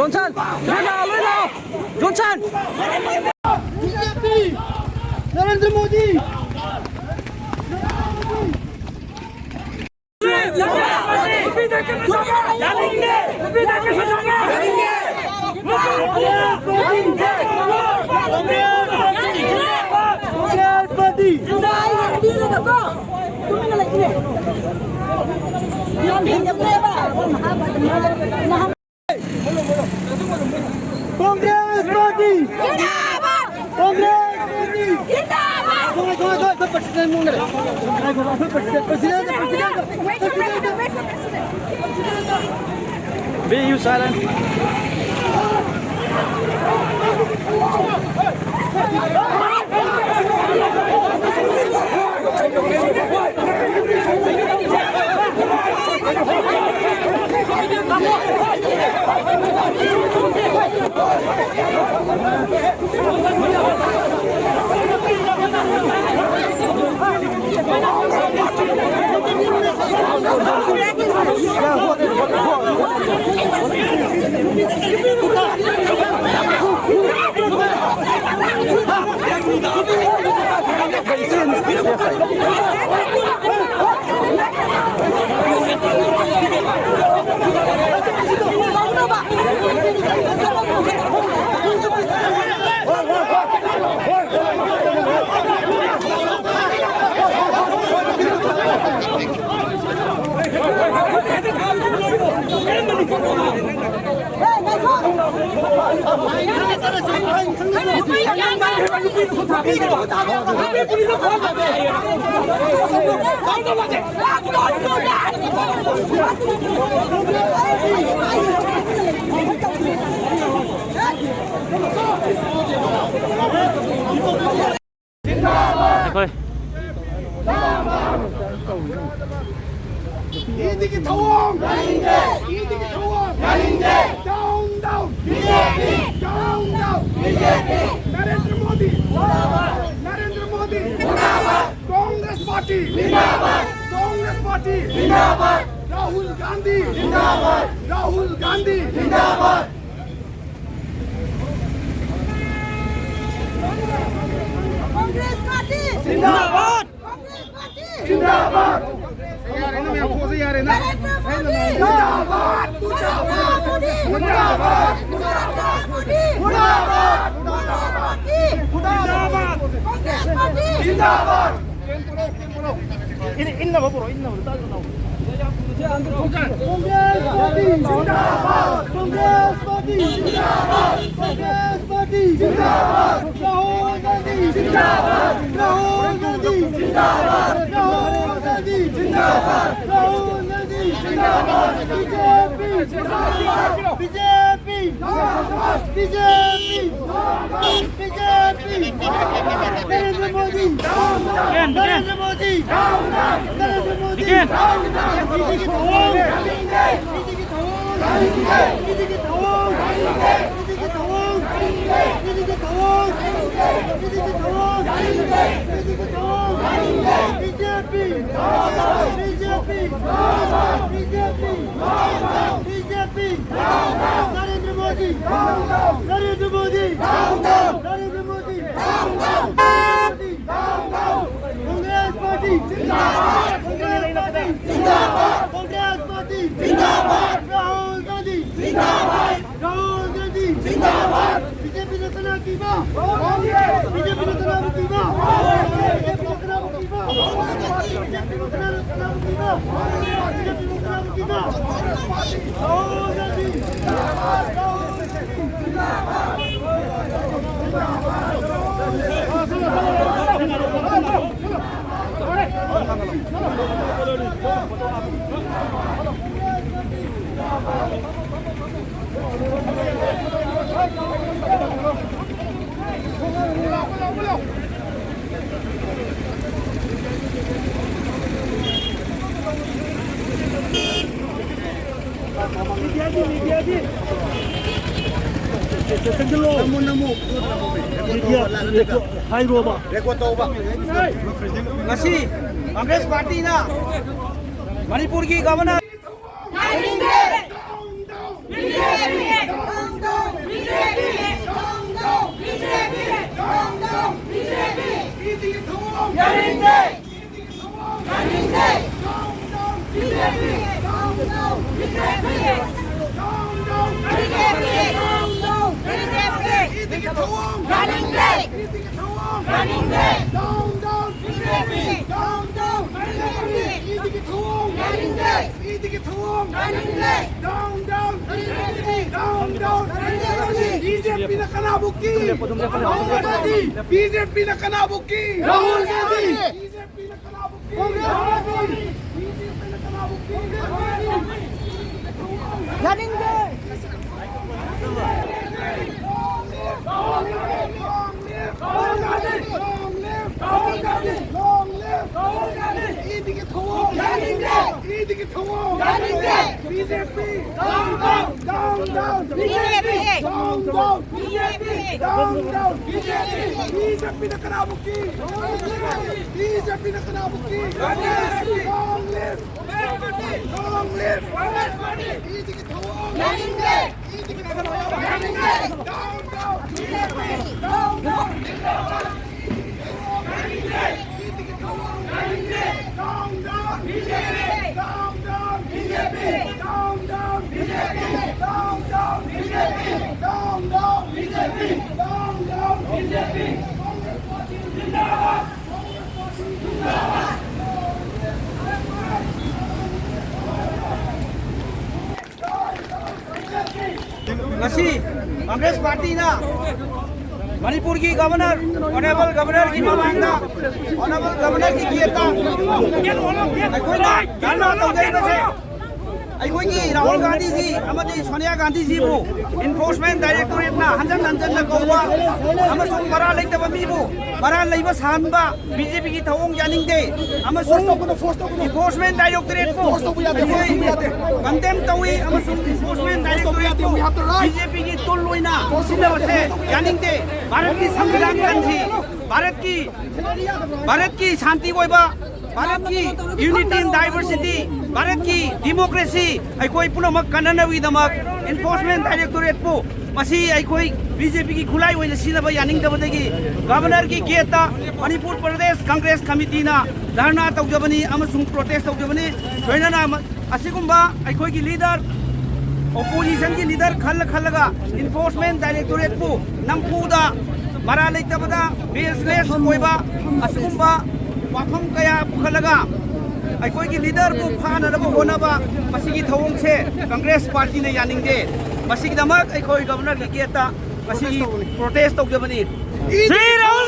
Johnson, lùi nào, Johnson. BJP, Narendra Modi. Congress Party! Zindabad! Congress Party! Zindabad! Go, President Mungale. President. Wait for President. Be you silent. Thôi. 이득이 더워! 이득이 더워! 다운! BJP! 다운! BJP! Narendra Modi! Narendra Modi! Congress Party! Congress Party! Rahul Gandhi! Rahul Gandhi! Congress Party! Zindabad! Congress Party! Zindabad! Narendra Modi! Zindabad! Modi! Zindabad! Modi! Congress Party! Zindabad! Congress Party! Zindabad! Congress Party! Zindabad! Congress Party! Zindabad! Rahul Gandhi! Zindabad! Rahul Gandhi! Zindabad! Rahul Gandhi! Zindabad! Rahul Gandhi! Zindabad! BJP! BJP! BJP! Narendra Modi! Narendra Modi! Narendra Modi! Narendra Modi! Narendra Modi! Narendra Modi! Congress Party! Congress Party! Congress Party! Rahul Gandhi! Rahul Gandhi! BJP ने तना की बा BJP ने तना की बा BJP ने तना की बा BJP ने तना की बा BJP ने तना की बा Rahul Gandhi! Ngasi Congress Party na Manipur ki governor BJP! BJP ने कनाबुकी बीजेपी ने कनाबुकी राहुल गांधी बीजेपी ने कनाबुकी बीजेपी ने कनाबुकी लड़ेंगे बीजेपी ने कनाबुकी बीजेपी ने कनाबुकी ngasi Congress Party na Manipur ki governor honorable governor ki mamangda honorable governor ki kieta koi na dalna tawjai na se ai ki Rahul Gandhi ji amadi Sonia Gandhi ji bu enforcement directorate na hanjan na kowa amasung mara leitaba mi bu mara leiba sanba BJP ki thawong janing de amasung enforcement directorate bu condemn tawi amasung enforcement directorate bu BJP ki tulloina sinabase janing de Bharat की संविधान गांधी भारत की शांति कोइबा भारत की unity in diversity Bharat की democracy कोई पुनमक कननवीदमक enforcement directorate पु मसी कोई BJP की खुलाई होइना सिनबा यानिंगदबदगी governor की गेटा मणिपुर प्रदेश Congress committee ना धरना तौजबनी अमसुंग प्रोटेस्ट तौजबनी जोइना असिगुंबा कोई की लीडर ओपोजिशन की लीडर खलगा इन्फोर्समेंट डायरेक्टोरेट पु नमफुदा मरा लेतबदा बेसलेस कोइबा असुंबा वाफम कया पुखलगा कोई की लीडर पु फानरब होनबा मसिगी थवंग से कांग्रेस पार्टी ने यानिंगे मसिगी दमक कोई गवर्नर की गेटा मसिगी प्रोटेस्ट तौजबनी श्री राहुल